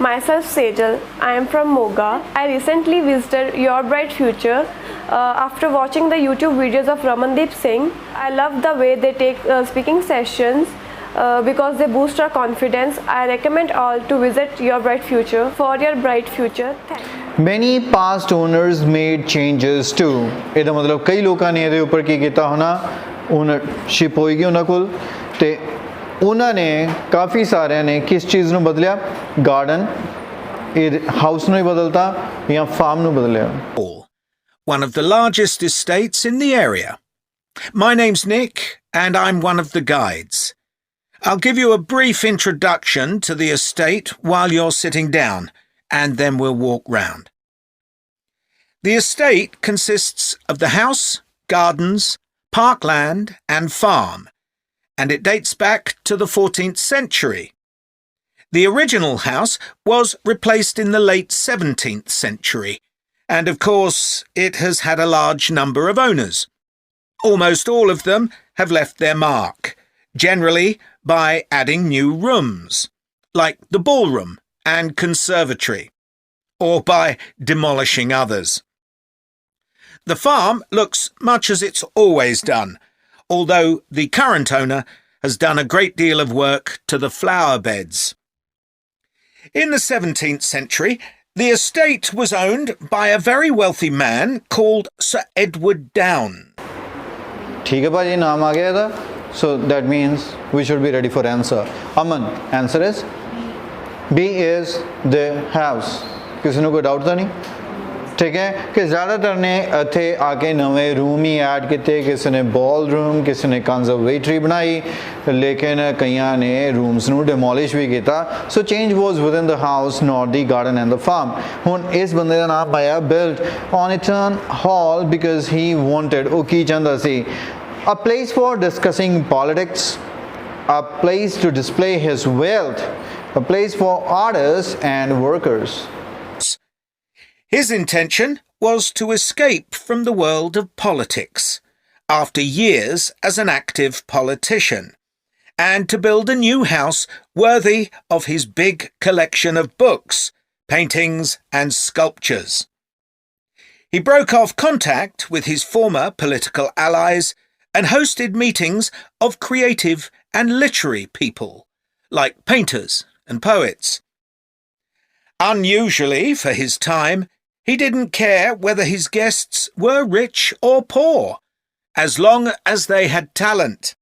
Myself Sejal, I am from Moga. I recently visited Your Bright Future after watching the YouTube videos of Ramandeep Singh. I love the way they take speaking sessions because they boost our confidence. I recommend all to visit Your Bright Future for your bright future. Thank you. Many past owners made changes too. ਇਹਦਾ ਮਤਲਬ ਕਈ ਲੋਕਾਂ ਨੇ ਇਹਦੇ ਉੱਪਰ ਕੀ ਕੀਤਾ ਹੋਣਾ, ownership ਹੋਏਗੀ ਉਹਨਾਂ ਕੋਲ, ਤੇ ਉਹਨਾਂ ਨੇ ਕਾਫੀ ਸਾਰਿਆਂ ਨੇ ਕਿਸ ਚੀਜ਼ ਨੂੰ ਬਦਲਿਆ, ਗਾਰਡਨ ਹਾਊਸ ਨੂੰ ਹੀ ਬਦਲਤਾ ਜਾਂ ਫਾਰਮ ਨੂੰ ਬਦਲਿਆ. One of the largest estates in the area. My name's Nick and I'm one of the guides. I'll give you a brief introduction to the estate while you're sitting down, and then we'll walk round. The estate consists of the house, gardens, parkland and farm, and it dates back to the 14th century. The original house was replaced in the late 17th century, and of course it has had a large number of owners. Almost all of them have left their mark, generally by adding new rooms, like the ballroom and conservatory, or by demolishing others. The farm looks much as it's always done, although the current owner has done a great deal of work to the flower beds. In the 17th century, the estate was owned by a very wealthy man called Sir Edward Down. ठीक है भाजी, नाम आ गया था. So that means we should be ready for answer. Aman, answer is B is the house. किसी ने कोई doubt था नहीं? ठीक है कि ज़्यादातर ने इत्थे आके नवे रूम ही ऐड किए, किसी ने बॉल रूम, किसी ने कंजरवेटरी बनाई, लेकिन कईयां ने रूम्स नू डिमोलिश भी किया. So change was within the house, not the garden and the farm. हुण इस बंदे का नाम आया बिल्ट ऑनिटन हॉल बिकॉज ही वांटेड, वो की चाहता सी, a place for discussing politics, a place to display his wealth, a place for artists and workers. His intention was to escape from the world of politics after years as an active politician, and to build a new house worthy of his big collection of books, paintings and sculptures. He broke off contact with his former political allies and hosted meetings of creative and literary people, like painters and poets. Unusually for his time, he didn't care whether his guests were rich or poor, as long as they had talent.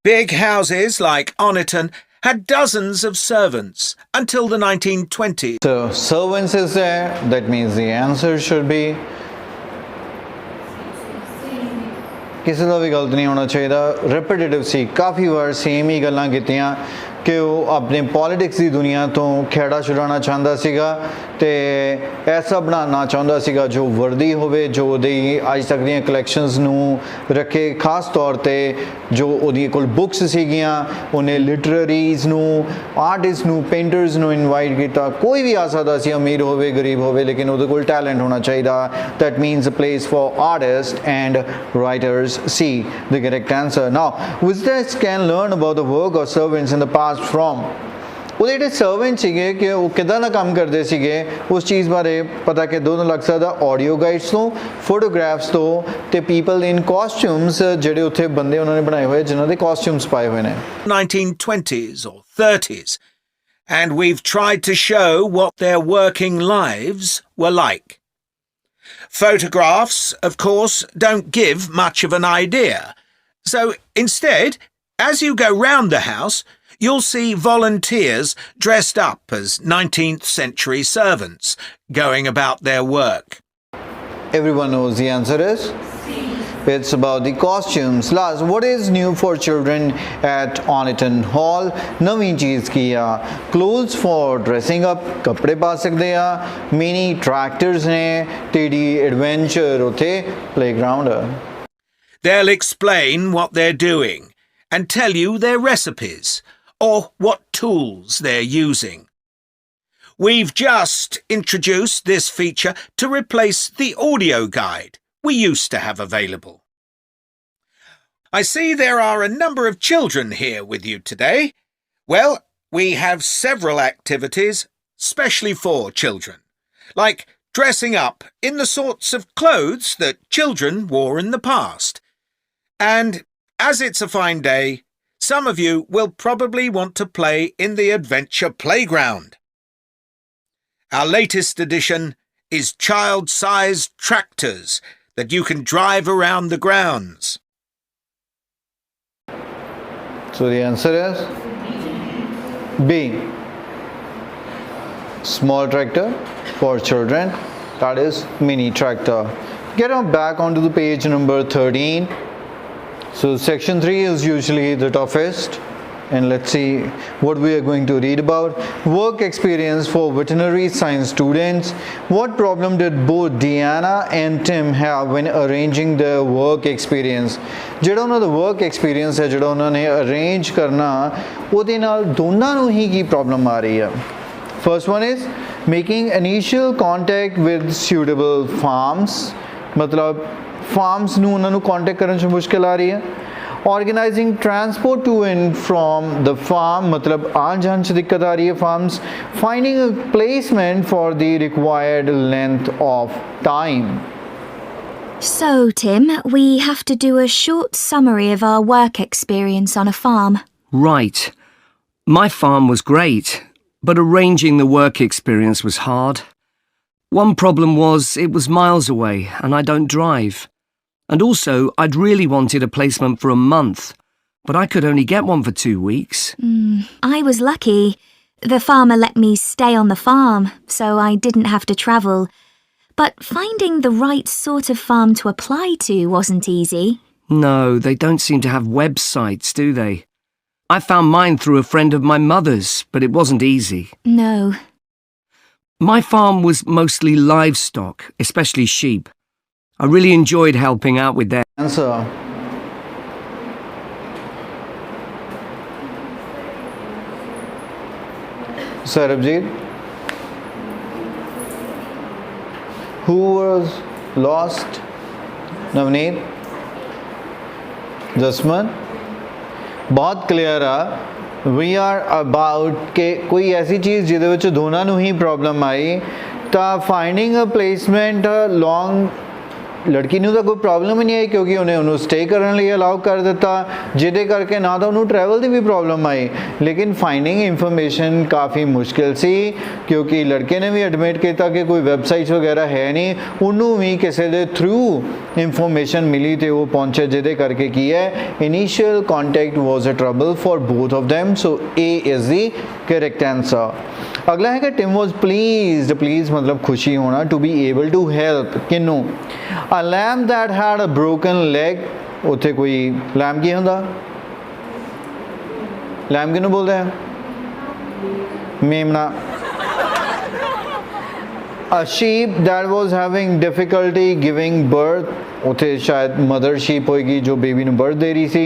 Big houses like Oniton had dozens of servants until the 1920s. So servants is there, that means the answer should be किसी का भी गलत नहीं होना चाहिए. Repetitive सी, काफ़ी बार same ही गल्लां कीतियां कि वो अपने पॉलिटिक्स की दुनिया तो खेड़ा छुड़ाना चाहता सीगा, ते ऐसा बनाना चाहता सीगा जो वर्दी होवे, जो उहदी अज तक दी कलैक्शंस नू रखे. खास तौर पे जो उहदी कोल बुक्स सीगियां, उन्हें लिटरेरीज नू, आर्टिस्ट नू, पेंटर्स नू इनवाइट किया. कोई भी आ सकता सी, अमीर होवे गरीब होवे, लेकिन उहदे कोल टैलेंट होना चाहिए. That means a place for artist and writers. C, the correct answer. Now visitors can learn about the work of servants in the past from ਉਹ ਜਿਹੜੇ ਸਰਵੈਂਟ ਸੀਗੇ ਕਿ ਉਹ ਕਿੱਦਾਂ ਦਾ ਕੰਮ ਕਰਦੇ ਸੀਗੇ, ਉਸ ਚੀਜ਼ ਬਾਰੇ ਪਤਾ ਕਿ ਦੋਨੋਂ ਲੱਗ ਸਕਦਾ ਆਡੀਓ ਗਾਈਡਸ ਤੋਂ, ਫੋਟੋਗ੍ਰਾਫਸ ਤੋਂ, ਤੇ ਪੀਪਲ ਇਨ ਕਾਸਟਿਊਮਸ ਜਿਹੜੇ ਉੱਥੇ ਬੰਦੇ ਉਹਨਾਂ ਨੇ ਬਣਾਏ ਹੋਏ ਜਿਨ੍ਹਾਂ ਦੇ ਕਾਸਟਿਊਮਸ ਪਾਏ ਹੋਏ ਨੇ. 1920s or 30s, and we've tried to show what their working lives were like. Photographs, of course, don't give much of an idea. So instead, as you go round the house, you'll see volunteers dressed up as 19th century servants going about their work. Everyone knows the answer is C. It's about the costumes. Last, what is new for children at Oniton Hall? नवी चीज़ की आ, clothes for dressing up, कपड़े पा सकते आ, mini tractors ने, तेरी adventure उथे playground है. They'll explain what they're doing and tell you their recipes or what tools they're using. We've just introduced this feature to replace the audio guide we used to have available. I see there are a number of children here with you today. Well, we have several activities specially for children, like dressing up in the sorts of clothes that children wore in the past. And as it's a fine day, some of you will probably want to play in the adventure playground. Our latest addition is child-sized tractors that you can drive around the grounds. So the answer is B. Small tractor for children, that is mini tractor. Get on back onto the page number 13. So section 3 is usually the toughest, and let's see what we are going to read about. Work experience for veterinary science students. What problem did both Diana and Tim have when arranging their work experience? ਜਿਹੜਾ ਉਹਨਾਂ ਦਾ work experience ਹੈ, ਜਿਹੜਾ ਉਹਨਾਂ ਨੇ arrange ਕਰਨਾ, ਉਹਦੇ ਨਾਲ ਦੋਨਾਂ ਨੂੰ ਹੀ ਕੀ problem ਆ ਰਹੀ ਹੈ? First one is making initial contact with suitable farms. मतलब farms ਨੂੰ ਉਹਨਾਂ ਨੂੰ contact ਕਰਨ 'ਚ ਮੁਸ਼ਕਿਲ ਆ ਰਹੀ ਹੈ. Organizing transport to and from the farm, मतलब आन जान से दिक्कत आ रही है farms. Finding a placement for the required length of time. So, Tim, we have to do a short summary of our work experience on a farm. Right. My farm was great, but arranging the work experience was hard. One problem was it was miles away and I don't drive. And also, I'd really wanted a placement for a month, but I could only get one for 2 weeks. I was lucky. The farmer let me stay on the farm, so I didn't have to travel. But finding the right sort of farm to apply to wasn't easy. No, they don't seem to have websites, do they? I found mine through a friend of my mother's, but it wasn't easy. No. My farm was mostly livestock, especially sheep. I really enjoyed helping out with them. Answer. Sarabjit. Who was lost? Navneet. Jasman. बहुत clear आ we are about कि कोई ऐसी चीज़ जिहदे विच दोनां नूं ही problem आई तां finding a placement long लड़की ਨੂੰ ਤਾਂ ਕੋਈ ਪ੍ਰੋਬਲਮ ਹੀ ਨਹੀਂ ਆਈ ਕਿਉਂਕਿ ਉਹਨੇ ਉਹਨੂੰ ਸਟੇ ਕਰਨ ਲਈ ਅਲਾਉ ਕਰ ਦਿੱਤਾ ਜਿਹਦੇ ਕਰਕੇ ਨਾ ਤਾਂ ਉਹਨੂੰ ਟਰੈਵਲ ਦੀ ਵੀ ਪ੍ਰੋਬਲਮ ਆਈ ਲੇਕਿਨ ਫਾਈਂਡਿੰਗ ਇਨਫੋਰਮੇਸ਼ਨ ਕਾਫੀ ਮੁਸ਼ਕਿਲ ਸੀ ਕਿਉਂਕਿ ਲੜਕੇ ਨੇ ਵੀ ਐਡਮਿਟ ਕੀਤਾ ਕਿ ਕੋਈ ਵੈਬਸਾਈਟਸ ਵਗੈਰਾ ਹੈ ਨਹੀਂ ਉਹਨੂੰ ਵੀ ਕਿਸੇ ਦੇ ਥਰੂ ਇਨਫੋਰਮੇਸ਼ਨ ਮਿਲੀ ਤੇ ਉਹ ਪਹੁੰਚੇ ਜਿਹਦੇ ਕਰਕੇ ਕੀ ਹੈ initial contact was a trouble for both of them so A is the correct answer अगला है कि टिम वॉज प्लीज मतलब खुशी होना to be able to help किनू a lamb that had a broken leg ਉੱਥੇ ਕੋਈ lamb ਕੀ ਹੁੰਦਾ lamb ਕਿਹਨੂੰ ਬੋਲਦੇ ਆ ਮੇਮਣਾ a sheep that was having difficulty giving birth ਉੱਥੇ ਸ਼ਾਇਦ mother sheep ਹੋਏਗੀ ਜੋ ਬੇਬੀ ਨੂੰ birth ਦੇ ਰਹੀ ਸੀ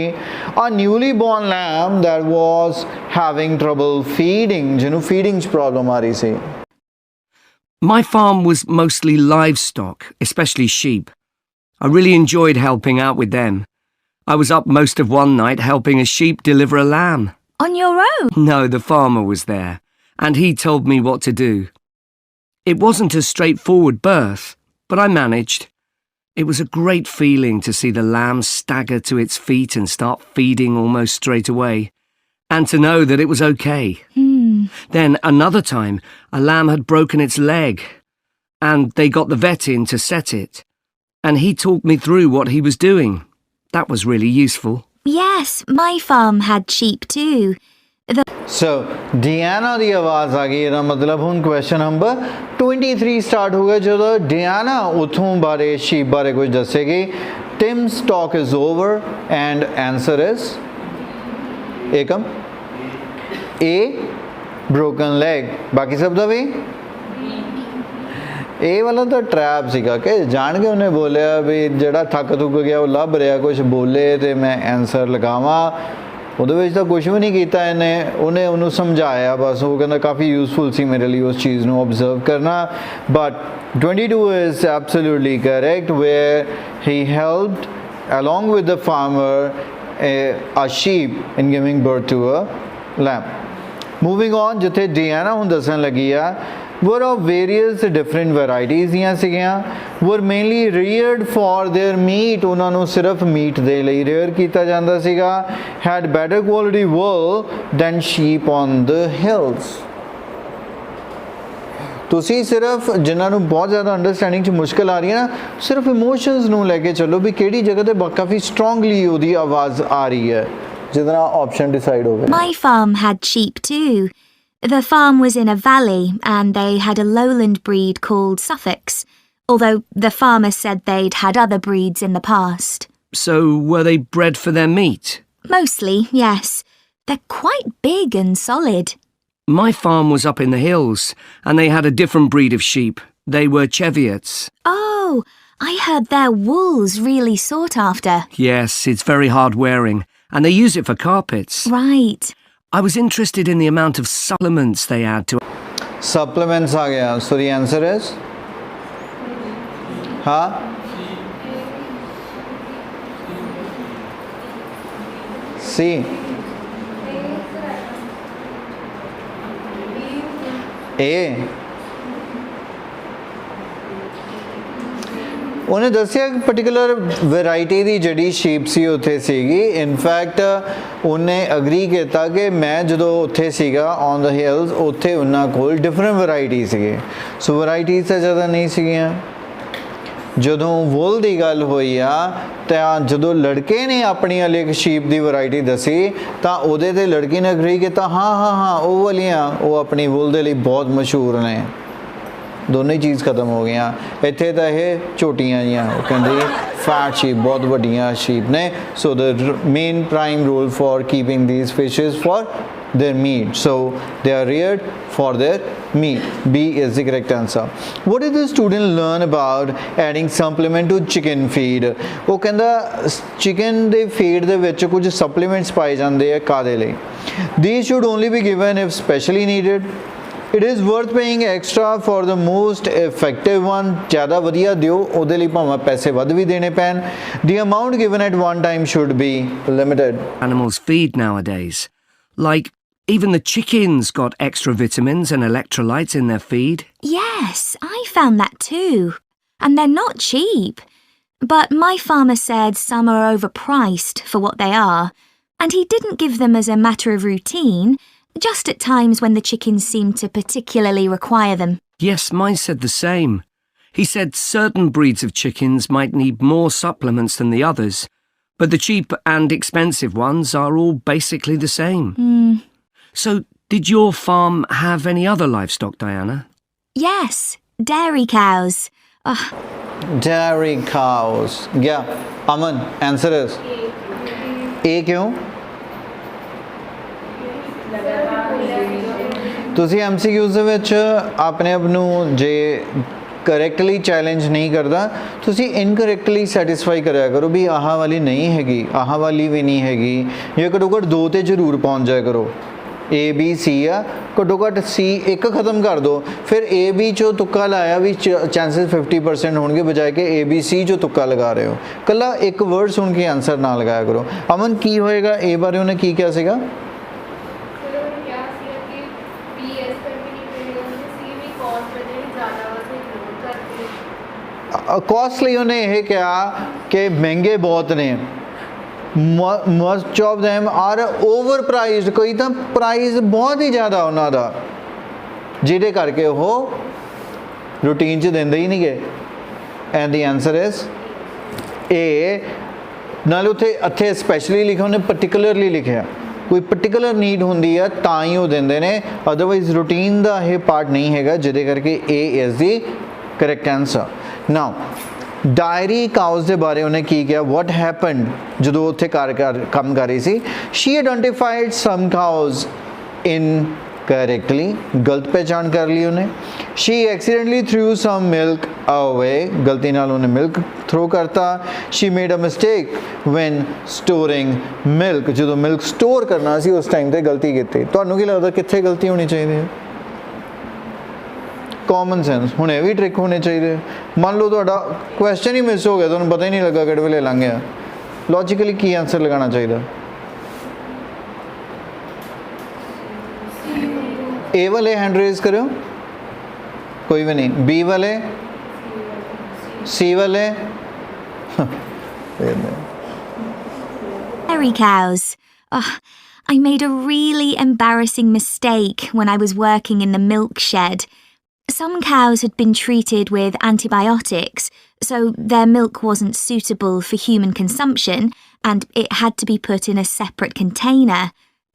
a newly born lamb that was having trouble feeding ਜਿਹਨੂੰ feeding 'ਚ problem ਆ ਰਹੀ ਸੀ My farm was mostly livestock, especially sheep. I really enjoyed helping out with them. I was up most of one night helping a sheep deliver a lamb. On your own? No, the farmer was there, and he told me what to do. It wasn't a straightforward birth, but I managed. It was a great feeling to see the lamb stagger to its feet and start feeding almost straight away, and to know that it was okay. Then another time, a lamb had broken its leg, and they got the vet in to set it, and he talked me through what he was doing. That was really useful. Yes, my farm had sheep too. So, Diana ਦੀ ਆਵਾਜ਼ ਆ ਗਈ ਇਹਦਾ ਮਤਲਬ ਹੁਣ question number 23 start ਹੋ ਗਿਆ ਜਦੋਂ Diana ਉਥੋਂ ਬਾਰੇ sheep ਬਾਰੇ ਕੁਝ ਦੱਸੇਗੀ Tim's talk is over and answer is Ekam A broken leg ਬਾਕੀ ਸਭ ਦਾ ਵੀ ਇਹ ਵਾਲਾ ਤਾਂ ਟਰੈਪ ਸੀਗਾ ਕਿ ਜਾਣ ਕੇ ਉਹਨੇ ਬੋਲਿਆ ਵੀ ਜਿਹੜਾ ਥੱਕ ਥੁੱਕ ਗਿਆ ਉਹ ਲੱਭ ਰਿਹਾ ਕੁਝ ਬੋਲੇ ਤੇ ਮੈਂ ਆਨਸਰ ਲਗਾਵਾਂ ਉਹਦੇ ਵਿੱਚ ਤਾਂ ਕੁਝ ਵੀ ਨਹੀਂ ਕੀਤਾ ਇਹਨੇ ਉਹਨੇ ਉਹਨੂੰ ਸਮਝਾਇਆ ਬਸ ਉਹ ਕਹਿੰਦਾ ਕਾਫੀ ਯੂਜ਼ਫੁਲ ਸੀ ਮੇਰੇ ਲਈ ਉਸ ਚੀਜ਼ ਨੂੰ ਆਬਜ਼ਰਵ ਕਰਨਾ but 22 is absolutely correct where he helped along with the farmer a sheep in giving birth to a lamb moving on जिथे डियाना हुण दसन लगी आ were of various different varieties ਦੀਆਂ ਸੀਗੀਆਂ were mainly reared for their meat ਉਹਨਾਂ ਨੂੰ ਸਿਰਫ meat ਦੇ ਲਈ rear ਕੀਤਾ ਜਾਂਦਾ ਸੀਗਾ had better quality wool than sheep on the hills ਤੁਸੀਂ ਸਿਰਫ ਜਿਨ੍ਹਾਂ ਨੂੰ ਬਹੁਤ ਜ਼ਿਆਦਾ ਅੰਡਰਸਟੈਂਡਿੰਗ 'ਚ ਮੁਸ਼ਕਲ ਆ ਰਹੀ ਹੈ ਨਾ ਸਿਰਫ ਇਮੋਸ਼ਨਸ ਨੂੰ ਲੈ ਕੇ ਚੱਲੋ ਵੀ ਕਿਹੜੀ ਜਗ੍ਹਾ ਤੇ ਕਾਫੀ ਸਟਰੋਂਗਲੀ ਉਹਦੀ ਆਵਾਜ਼ ਆ ਰਹੀ ਹੈ ਜਿਹਦੇ ਨਾਲ ਆਪਸ਼ਨ ਡਿਸਾਈਡ ਹੋਵੇ My farm had sheep too. The farm was in a valley and they had a lowland breed called Suffolks, although the farmer said they'd had other breeds in the past. So were they bred for their meat? Mostly, yes. They're quite big and solid. My farm was up in the hills, and they had a different breed of sheep. They were Cheviots. Oh, I heard their wool's really sought after. Yes, it's very hard wearing, and they use it for carpets. Right. I was interested in the amount of supplements they add to... supplements आ गया so the answer is हाँ C A ਉਹਨੇ ਦੱਸਿਆ ਕਿ particular variety ਦੀ ਜਿਹੜੀ sheep ਸੀ ਉੱਥੇ ਸੀਗੀ in fact ਉਹਨੇ agree ਕੀਤਾ ਕਿ ਮੈਂ ਜਦੋਂ ਉੱਥੇ ਸੀਗਾ ਔਨ ਦ ਹਿਲਸ ਉੱਥੇ ਉਹਨਾਂ ਕੋਲ ਡਿਫਰੈਂਟ ਵੈਰਾਈਟੀ ਸੀਗੇ ਸੋ ਵੈਰਾਈਟੀਜ਼ ਤਾਂ ਜ਼ਿਆਦਾ ਨਹੀਂ ਸੀਗੀਆਂ ਜਦੋਂ ਵੂਲ ਦੀ ਗੱਲ ਹੋਈ ਆ ਤਾਂ ਜਦੋਂ ਲੜਕੇ ਨੇ ਆਪਣੀ ਵਾਲੀ ਇੱਕ ਸ਼ੀਪ ਦੀ ਵੈਰਾਈਟੀ ਦੱਸੀ ਤਾਂ ਉਹਦੇ ਤੇ ਲੜਕੀ ਨੇ ਅਗਰੀ ਕੀਤਾ ਹਾਂ ਉਹ ਵਾਲੀਆਂ ਉਹ ਆਪਣੀ ਵੂਲ ਦੇ ਲਈ ਬਹੁਤ ਮਸ਼ਹੂਰ ਨੇ दोनों ही चीज़ खत्म हो गई इत्थे तो यह छोटियां जियां कहते फैट शीप बहुत वड्डियां शीप ने so the main prime role for keeping these fishes for their meat so they are reared for their meat B is the correct answer what did the student learn about adding supplement to chicken feed ਉਹ ਕਹਿੰਦਾ chicken ਦੇ feed ਦੇ ਵਿੱਚ ਕੁਝ supplements ਪਾਏ ਜਾਂਦੇ ਆ ਕਾਦੇ ਲਈ these should only be given if specially needed it is worth paying extra for the most effective one ज़्यादा वधिया दियो ਉਹਦੇ ਲਈ ਭਾਵੇਂ ਪੈਸੇ ਵੱਧ ਵੀ ਦੇਣੇ ਪੈਣ the amount given at one time should be limited Animals feed nowadays. Like, even the chickens got extra vitamins and electrolytes in their feed. Yes, I found that too. And they're not cheap. But my farmer said some are overpriced for what they are, and he didn't give them as a matter of routine, just at times when the chickens seemed to particularly require them. Yes, mine said the same. He said certain breeds of chickens might need more supplements than the others, but the cheap and expensive ones are all basically the same. So, did your farm have any other livestock, Diana? Yes, dairy cows. dairy cows yeah Aman answer is A क्यों ਤੁਸੀਂ MCQs ਦੇ ਵਿੱਚ ਆਪਣੇ ਆਪ ਨੂੰ ਜੇ ਕਰੈਕਟਲੀ challenge ਨਹੀਂ ਕਰਦਾ ਤੁਸੀਂ ਇਨਕਰੈਕਟਲੀ ਸੈਟੀਸਫਾਈ ਕਰਿਆ ਕਰੋ ਵੀ ਆਹ ਵਾਲੀ ਨਹੀਂ ਹੈਗੀ ਆਹ ਵਾਲੀ ਵੀ ਨਹੀਂ ਹੈਗੀ ਇਹ ਘੱਟੋ ਘੱਟ 2 ਤੇ ਜ਼ਰੂਰ ਪਹੁੰਚ ਜਾਇਆ ਕਰੋ A B C ਆ ਘੱਟੋ ਘੱਟ C ਇੱਕ ਖਤਮ ਕਰ ਦਿਓ ਫਿਰ A B ਚੋਂ ਤੁੱਕਾ ਲਾਇਆ ਵੀ ਚਾਂਸਸ 50% ਹੋਣਗੇ ਬਜਾਏ ਕਿ A B C ਚੋਂ ਤੁੱਕਾ ਲਗਾ ਰਹੇ ਹੋ ਕੱਲਾ ਇੱਕ ਵਰਡ ਸੁਣ ਕੇ ਆਨਸਰ ਨਾ ਲਗਾਇਆ ਕਰੋ ਅਮਨ ਕੀ ਹੋਏਗਾ A ਬਾਰੇ ਉਹਨੇ ਕੀ ਕਿਹਾ ਸੀਗਾ कॉस्टली उन्हें यह क्या कि महंगे बहुत ने most of them are overpriced कोई तो प्राइस बहुत ही ज़्यादा उन्हों का जिहदे करके वो रूटीन च देंदे ही नहीं गए and the answer is a नाल उत्थे इत्थे स्पैशली लिखा उन्हें पर्टिकुलरली लिखा कोई पर्टिकुलर नीड होंदी है तां ही वो देंदे ने अदरवाइज रूटीन का यह पार्ट नहीं हैगा जिहदे करके A is the correct answer now dairy cows ਦੇ ਬਾਰੇ ਉਹਨੇ ਕੀ ਕਿਹਾ what happened ਜਦੋਂ ਉੱਥੇ ਕੰਮ ਕਰ ਰਹੀ ਸੀ she identified some cows incorrectly ਗਲਤ ਪਹਿਚਾਨ ਕਰ ਲਈ ਉਹਨੇ she accidentally threw some milk away ਗਲਤੀ ਨਾਲ ਉਹਨੇ ਮਿਲਕ ਥਰੋ ਕਰਤਾ she made a mistake when storing milk ਜਦੋਂ ਮਿਲਕ ਸਟੋਰ ਕਰਨਾ ਸੀ ਉਸ ਟਾਈਮ ਤੇ ਗਲਤੀ ਕੀਤੀ ਤੁਹਾਨੂੰ ਕੀ ਲੱਗਦਾ ਕਿੱਥੇ ਗਲਤੀ ਹੋਣੀ ਚਾਹੀਦੀ ਹੈ कॉमन सेंस हुणे भी ट्रिक होने चाहिए मान लो तुहाडा क्वेश्चन ही मिस हो गया तुहानूं पता ही नहीं लगा किहड़े वेले लंघ गया लॉजिकली की आंसर लगाना चाहिए ए वाले हैंड रेज करो, कोई भी नहीं। बी वाले, सी वाले Dairy cows. Ugh, I made a really embarrassing mistake when I was working in the milk shed. Some cows had been treated with antibiotics, so their milk wasn't suitable for human consumption and it had to be put in a separate container.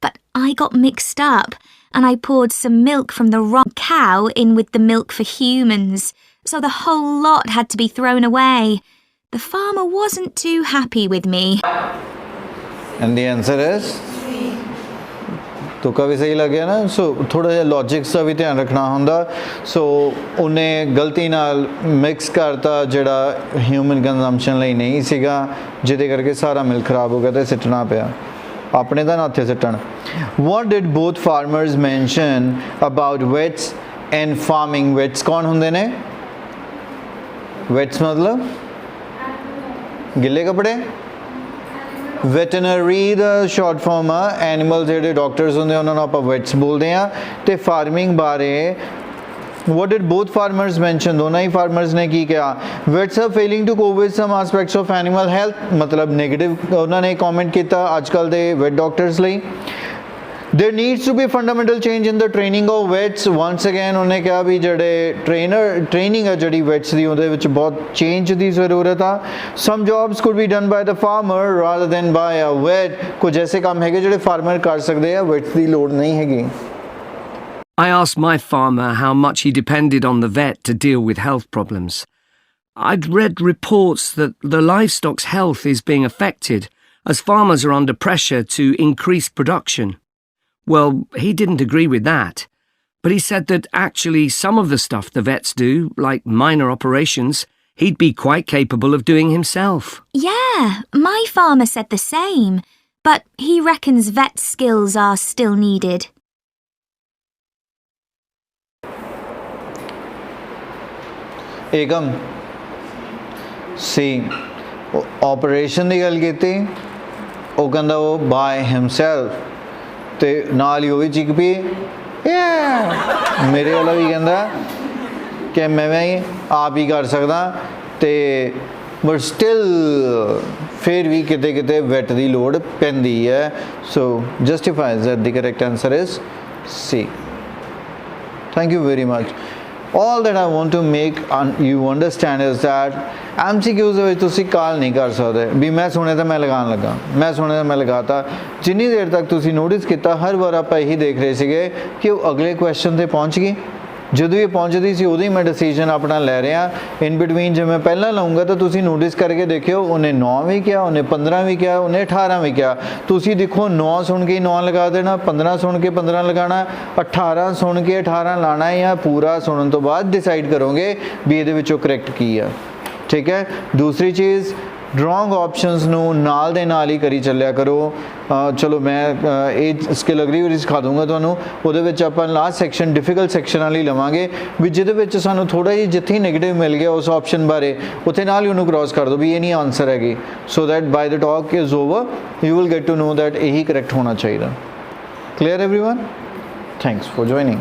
But I got mixed up and I poured some milk from the wrong cow in with the milk for humans, so the whole lot had to be thrown away. The farmer wasn't too happy with me. And the answer is तुक्का भी सही लग गया ना। सो थोड़ा जिहा logics का भी ध्यान रखना होंदा। सो उन्हें गलती नाल मिक्स करता जिहड़ा ह्यूमन कंजम्पशन लई नहीं सीगा, जिहदे करके सारा मिल्क खराब हो गया ते सिट्टना पिया, अपने दा ना हत्थे सिट्टण। What did both farmers mention about vets and farming? Vets कौन हुंदे ने? Vets मतलब गिले कपड़े। ਵੈਟਰਨਰੀ ਦਾ ਸ਼ਾਰਟ ਫਾਰਮ ਆ, ਐਨੀਮਲ ਜਿਹੜੇ ਡਾਕਟਰਸ ਹੁੰਦੇ ਉਹਨਾਂ ਨੂੰ ਆਪਾਂ ਵੈਟਸ ਬੋਲਦੇ ਆ। ਤੇ ਫਾਰਮਿੰਗ ਬਾਰੇ what did both farmers mention? ਦੋਨਾਂ ਹੀ ਫਾਰਮਰਸ ਨੇ ਕੀ ਕਿਹਾ? vets are failing to cope with some aspects of animal health, ਮਤਲਬ ਨੈਗੇਟਿਵ ਉਹਨਾਂ ਨੇ ਕਮੈਂਟ ਕੀਤਾ ਅੱਜ ਕੱਲ੍ਹ ਦੇ ਵੈਟ ਡਾਕਟਰਸ ਲਈ। there needs to be fundamental change in the training of vets. once again ਉਹਨੇ ਕਿਹਾ ਵੀ ਜਿਹੜੇ ਟ੍ਰੇਨਿੰਗ ਹੈ ਜਿਹੜੀ vets ਦੀ ਉਹਦੇ ਵਿੱਚ ਬਹੁਤ ਚੇਂਜ ਦੀ ਜ਼ਰੂਰਤ ਆ। some jobs could be done by the farmer rather than by a vet. ਕੁਝ ਐਸੇ ਕੰਮ ਹੈਗੇ ਜਿਹੜੇ ਫਾਰਮਰ ਕਰ ਸਕਦੇ ਆ, vets ਦੀ ਲੋੜ ਨਹੀਂ ਹੈਗੀ। I asked my farmer how much he depended on the vet to deal with health problems. I'd read reports that the livestock's health is being affected as farmers are under pressure to increase production. Well, he didn't agree with that, but he said that actually some of the stuff the vets do, like minor operations, he'd be quite capable of doing himself. Yeah, my farmer said the same, but he reckons vet skills are still needed. Ekam C operation ਦੀ ਗੱਲ ਕੀਤੀ, ਉਹ ਕਹਿੰਦਾ ਉਹ ਬਾय himself, ਤੇ ਨਾਲ ਹੀ ਉਹ ਵੀ ਚੀਕ ਪਈ ਮੇਰੇ ਵਾਲਾ ਵੀ ਕਹਿੰਦਾ ਕਿ ਮੈਂ ਆਪ ਹੀ ਕਰ ਸਕਦਾ। ਤੇ ਬਟ ਸਟਿਲ ਫਿਰ ਵੀ ਕਿਤੇ ਕਿਤੇ ਵੈਟ ਦੀ ਲੋੜ ਪੈਂਦੀ ਹੈ। So justifies that the correct answer is C. Thank you very much. all that I want to make you understand is that MCQs ਦੇ ਵਿੱਚ ਤੁਸੀਂ ਕਾਲ ਨਹੀਂ ਕਰ ਸਕਦੇ ਵੀ ਮੈਂ ਸੁਣਿਆ ਤਾਂ ਮੈਂ ਲਗਾਉਣ ਲੱਗਾ, ਮੈਂ ਸੁਣਿਆ ਤਾਂ ਮੈਂ ਲਗਾਤਾ। ਜਿੰਨੀ ਦੇਰ ਤੱਕ ਤੁਸੀਂ ਨੋਟਿਸ ਕੀਤਾ ਹਰ ਵਾਰ ਆਪਾਂ ਇਹੀ ਦੇਖ ਰਹੇ ਸੀਗੇ ਕਿ ਉਹ ਅਗਲੇ ਕੁਐਸਚਨ ਤੇ ਪਹੁੰਚ ਗਏ। ਜਦੋਂ ਇਹ ਪਹੁੰਚਦੀ ਸੀ ਉਦੋਂ ਹੀ ਮੈਂ ਡਿਸੀਜਨ ਆਪਣਾ ਲੈ ਰਿਹਾ। ਇਨ ਬਿਟਵੀਨ ਜੇ ਮੈਂ ਪਹਿਲਾਂ ਲਾਉਂਗਾ ਤਾਂ ਤੁਸੀਂ ਨੋਟਿਸ ਕਰਕੇ ਦੇਖਿਓ ਉਹਨੇ 9 ਵੀ ਕਿਹਾ, ਉਹਨੇ 15 ਵੀ ਕਿਹਾ, ਉਹਨੇ 18 ਵੀ ਕਿਹਾ। ਤੁਸੀਂ ਦੇਖੋ 9 ਸੁਣ ਕੇ 9 ਲਗਾ ਦੇਣਾ, 15 ਸੁਣ ਕੇ 15 ਲਗਾਉਣਾ, 18 ਸੁਣ ਕੇ 18 ਲਾਣਾ ਜਾਂ ਪੂਰਾ ਸੁਣਨ ਤੋਂ ਬਾਅਦ ਡਿਸਾਈਡ ਕਰੋਗੇ ਵੀ ਇਹਦੇ ਵਿੱਚੋਂ ਕਰੈਕਟ ਕੀ ਆ। ਠੀਕ ਹੈ। ਦੂਸਰੀ ਚੀਜ਼ ਰੋਂਗ ਆਪਸ਼ਨਸ ਨੂੰ ਨਾਲ ਦੇ ਨਾਲ ਹੀ ਕਰੀ ਚੱਲਿਆ ਕਰੋ। ਚਲੋ ਮੈਂ ਇਹ ਸਕਿੱਲ ਅਗਲੀ ਵਾਰੀ ਸਿਖਾ ਦੂੰਗਾ ਤੁਹਾਨੂੰ। ਉਹਦੇ ਵਿੱਚ ਆਪਾਂ ਲਾਸਟ ਸੈਕਸ਼ਨ ਡਿਫਿਕਲਟ ਸੈਕਸ਼ਨ ਵਾਲੀ ਲਵਾਂਗੇ ਵੀ ਜਿਹਦੇ ਵਿੱਚ ਸਾਨੂੰ ਥੋੜ੍ਹਾ ਜਿਹਾ ਜਿੱਥੇ ਨੈਗੇਟਿਵ ਮਿਲ ਗਿਆ ਉਸ ਆਪਸ਼ਨ ਬਾਰੇ ਉੱਥੇ ਨਾਲ ਹੀ ਉਹਨੂੰ ਕ੍ਰੋਸ ਕਰ ਦਿਓ ਵੀ ਇਹ ਨਹੀਂ ਆਨਸਰ ਹੈਗੀ, so that by the talk is over you will get to know that ਇਹੀ ਕਰੈਕਟ ਹੋਣਾ ਚਾਹੀਦਾ। Clear everyone? Thanks for joining.